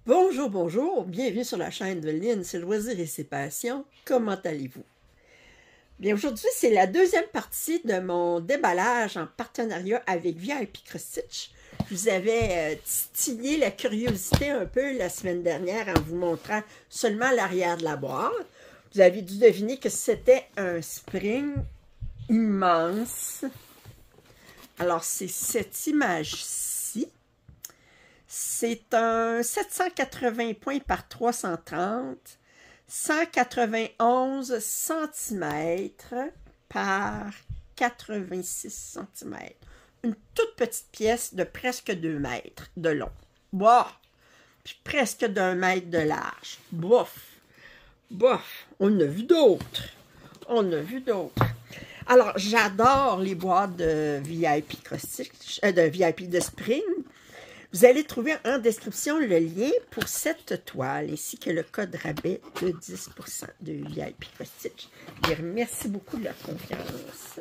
Bonjour, bonjour, bienvenue sur la chaîne de Lynn, c'est Loisirs et ses passions. Comment allez-vous? Bien, aujourd'hui, c'est la deuxième partie de mon déballage en partenariat avec VIP Cross Stitch. Je vous avais titillé la curiosité un peu la semaine dernière en vous montrant seulement l'arrière de la boîte. Vous avez dû deviner que c'était un spring immense. Alors, c'est cette image-ci. C'est un 780 points par 330, 191 cm par 86 cm. Une toute petite pièce de presque 2 mètres de long. Bof! Puis presque d'1 mètre de large. Bof! Bof! On a vu d'autres. On a vu d'autres. Alors, j'adore les boîtes de VIP Cross Stitch, de VIP de Spring. Vous allez trouver en description le lien pour cette toile, ainsi que le code rabais de 10% de VIP Cross Stitch. Je les remercie beaucoup de leur confiance.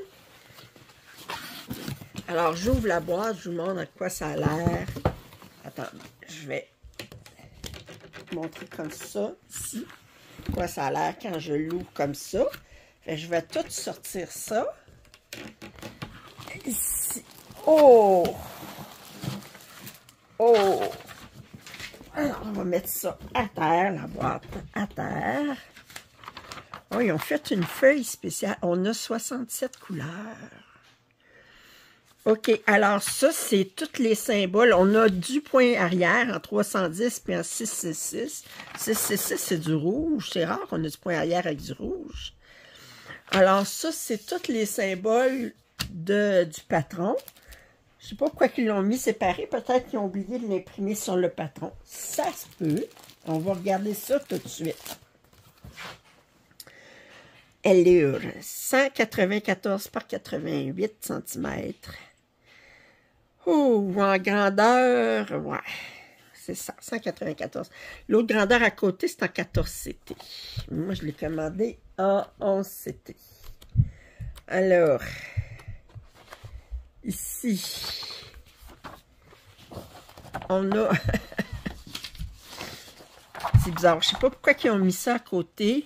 Alors, j'ouvre la boîte, je vous montre à quoi ça a l'air. Attendez, je vais montrer comme ça, ici, à quoi ça a l'air quand je l'ouvre comme ça. Je vais tout sortir ça. Ici. Oh! Oh! Alors, on va mettre ça à terre, la boîte à terre. Oh, ils ont fait une feuille spéciale. On a 67 couleurs. OK, alors ça, c'est tous les symboles. On a du point arrière en 310 puis en 666. 666, c'est du rouge. C'est rare qu'on ait du point arrière avec du rouge. Alors ça, c'est tous les symboles du patron. Je ne sais pas pourquoi ils l'ont mis séparé. Peut-être qu'ils ont oublié de l'imprimer sur le patron. Ça se peut. On va regarder ça tout de suite. Allure, 194 par 88 cm. Oh, en grandeur, ouais, c'est ça, 194. L'autre grandeur à côté, c'est en 14 CT. Moi, je l'ai commandé en 11 CT. Alors, ici, on a... C'est bizarre, je sais pas pourquoi ils ont mis ça à côté.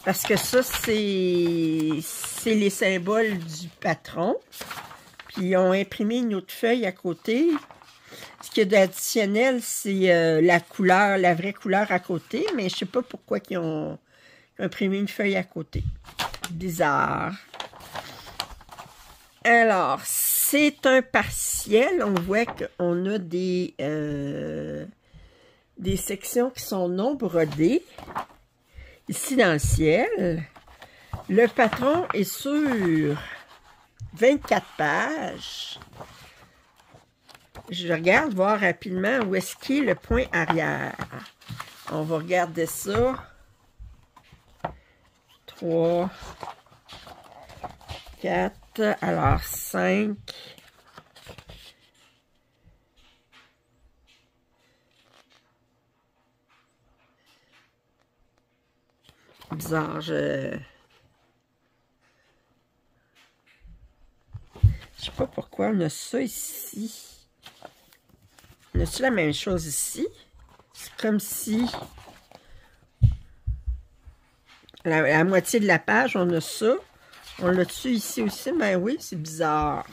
Parce que ça, c'est les symboles du patron. Puis ils ont imprimé une autre feuille à côté. Ce qui est d'additionnel, c'est la couleur, la vraie couleur à côté. Mais je sais pas pourquoi ils ont imprimé une feuille à côté. Bizarre. Alors, c'est un partiel. On voit qu'on a des sections qui sont non brodées. Ici dans le ciel. Le patron est sur 24 pages. Je regarde voir rapidement où est-ce qu'il est le point arrière. On va regarder ça. 3, 4, alors 5. Bizarre, je sais pas pourquoi on a ça ici. On a-tu la même chose ici? C'est comme si la moitié de la page, on a ça. On l'a-tu ici aussi? Ben oui, c'est bizarre.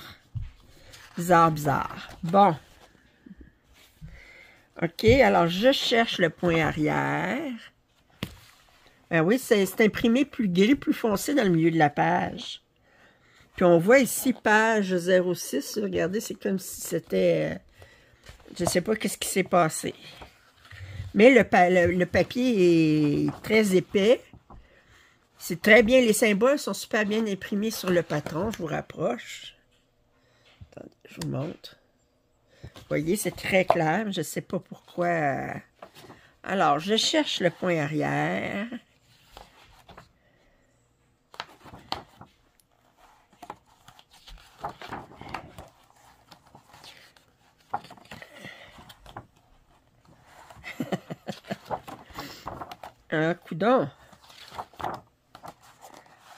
Bizarre, bizarre. Bon. OK, alors je cherche le point arrière. Ben oui, c'est imprimé plus gris, plus foncé dans le milieu de la page. Puis on voit ici page 06. Regardez, c'est comme si c'était... je ne sais pas qu'est-ce qui s'est passé. Mais le papier est très épais. C'est très bien. Les symboles sont super bien imprimés sur le patron. Je vous rapproche. Attendez, je vous montre. Vous voyez, c'est très clair. Je ne sais pas pourquoi. Alors, je cherche le point arrière. Un coudon.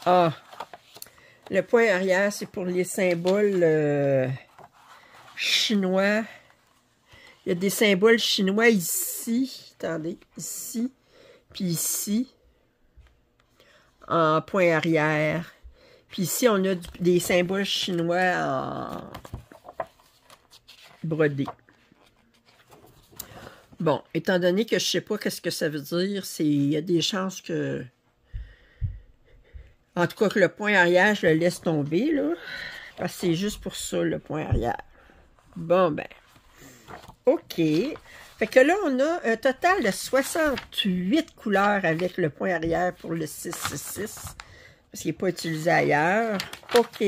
Ah, le point arrière, c'est pour les symboles chinois Il y a des symboles chinois ici. Attendez, ici. Puis ici. En point arrière. Puis ici, on a des symboles chinois en brodé. Bon, étant donné que je ne sais pas qu'est-ce que ça veut dire, il y a des chances que... En tout cas, que le point arrière, je le laisse tomber, là. Parce que c'est juste pour ça, le point arrière. Bon, ben. OK. Fait que là, on a un total de 68 couleurs avec le point arrière pour le 666. Parce qu'il n'est pas utilisé ailleurs. OK.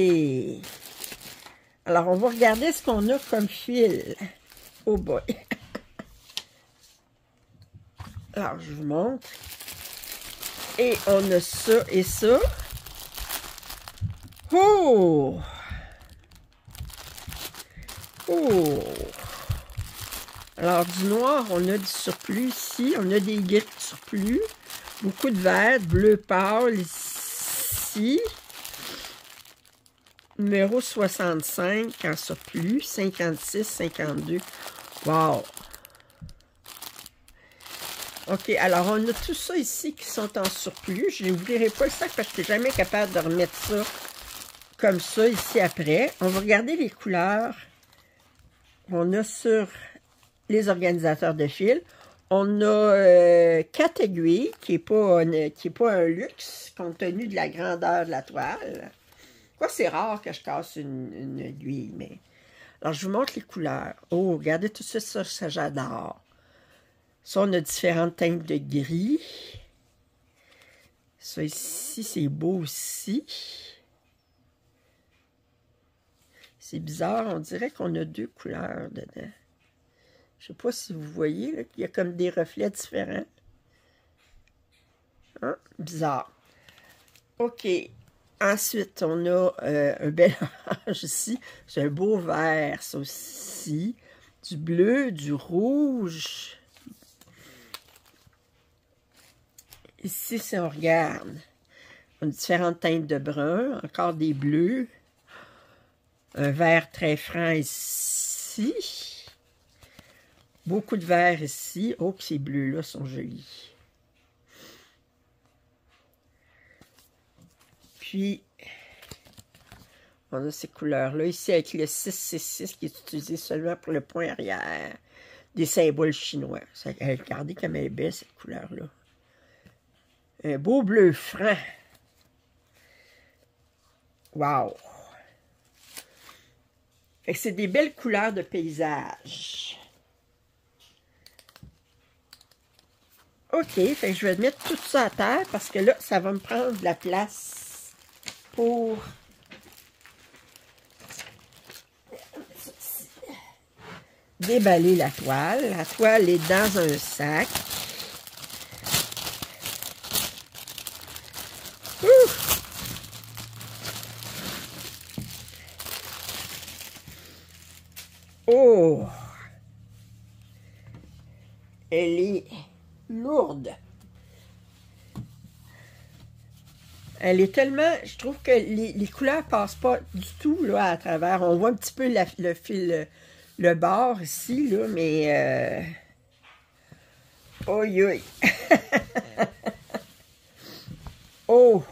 Alors, on va regarder ce qu'on a comme fil. Oh boy. Alors, je vous montre. Et on a ça et ça. Oh! Oh! Alors, du noir, on a du surplus ici. On a des gris de surplus. Beaucoup de vert, bleu pâle ici. Numéro 65 en surplus. 56, 52. Wow! OK, alors on a tout ça ici qui sont en surplus. Je n'ouvrirai pas le sac parce que je n'étais jamais capable de remettre ça comme ça ici après. On va regarder les couleurs. On a sur les organisateurs de fil. On a 4 aiguilles, qui n'est pas un luxe, compte tenu de la grandeur de la toile. Quoi, c'est rare que je casse une aiguille, mais... Alors, je vous montre les couleurs. Oh, regardez tout ça, ça j'adore. Ça, on a différentes teintes de gris. Ça ici, c'est beau aussi. C'est bizarre, on dirait qu'on a 2 couleurs dedans. Je ne sais pas si vous voyez, là, qu'il y a comme des reflets différents. Hein? Bizarre. OK. Ensuite, on a un bel orange ici. C'est un beau vert, ça aussi. Du bleu, du rouge. Ici, si on regarde, on a différentes teintes de brun, encore des bleus, un vert très franc ici, beaucoup de vert ici. Oh, ces bleus-là sont jolis. Puis, on a ces couleurs-là ici avec le 666 qui est utilisé seulement pour le point arrière, des symboles chinois. Regardez comme elle est belle, cette couleur-là. Un beau bleu franc. Wow! Fait que c'est des belles couleurs de paysage. OK, fait que je vais mettre tout ça à terre parce que là, ça va me prendre de la place pour... déballer la toile. La toile est dans un sac. Oh! Elle est lourde. Elle est tellement... Je trouve que les couleurs passent pas du tout là, à travers. On voit un petit peu le fil, le bord ici, là, mais... Oi, oi! Oh!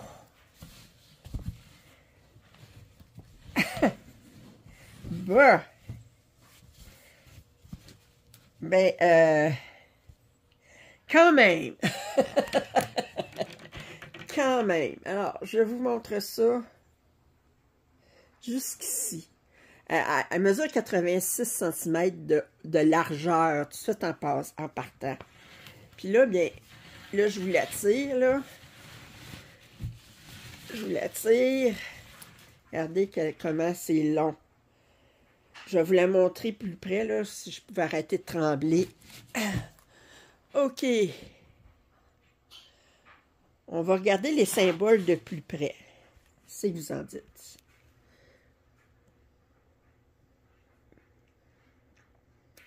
Bah! Ben, quand même! Quand même! Alors, je vous montre ça jusqu'ici. Elle mesure 86 cm de largeur, tout de suite en partant. Puis là, bien, là, je vous la tire, là. Je vous la tire. Regardez comment c'est long. Je vais vous la montrer plus près, là, si je pouvais arrêter de trembler. OK. On va regarder les symboles de plus près. C'est que vous en dites.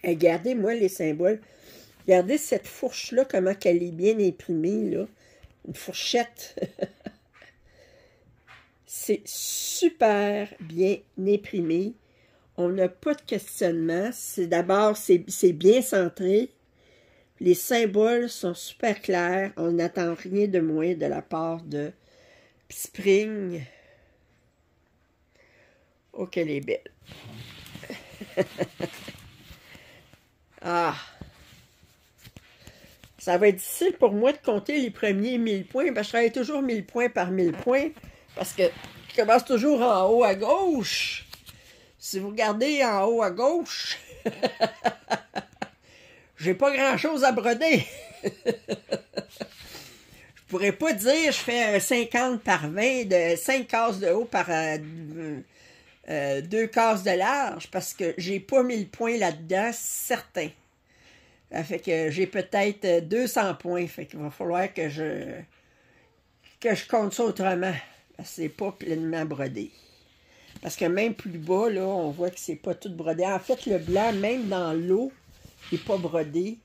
Regardez-moi les symboles. Regardez cette fourche-là, comment elle est bien imprimée, là. Une fourchette. C'est super bien imprimé. On n'a pas de questionnement. D'abord, c'est bien centré. Les symboles sont super clairs. On n'attend rien de moins de la part de Spring. Oh, qu'elle est belle. Ah! Ça va être difficile pour moi de compter les premiers 1000 points. Je travaille toujours 1000 points par 1000 points. Parce que je commence toujours en haut à gauche. Si vous regardez en haut à gauche, j'ai pas grand-chose à broder. Je pourrais pas dire je fais 50 par 20, de 5 cases de haut par 2 cases de large, parce que j'ai pas 1000 points là-dedans, certain. Ça fait que j'ai peut-être 200 points. Fait qu'il va falloir que je compte ça autrement. Parce que c'est pas pleinement brodé. Parce que même plus bas, là, on voit que c'est pas tout brodé. En fait, le blanc, même dans l'eau, n'est pas brodé.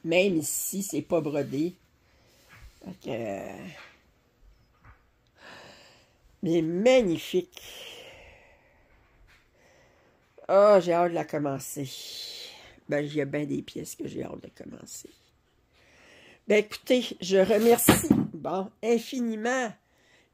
Même ici, c'est pas brodé. Fait que... Mais magnifique. Ah, j'ai hâte de la commencer. Ben, il y a bien des pièces que j'ai hâte de commencer. Ben, écoutez, je remercie, infiniment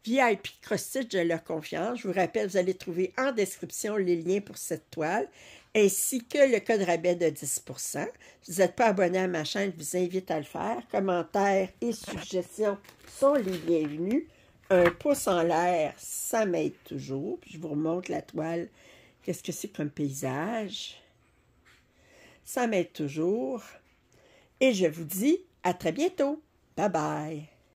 VIP Cross-Stitch de leur confiance. Je vous rappelle, vous allez trouver en description les liens pour cette toile, ainsi que le code rabais de 10%. Si vous n'êtes pas abonné à ma chaîne, je vous invite à le faire. Commentaires et suggestions sont les bienvenus. Un pouce en l'air, ça m'aide toujours. Puis je vous remontre la toile. Qu'est-ce que c'est comme paysage? Ça m'aide toujours. Et je vous dis à très bientôt. Bye bye.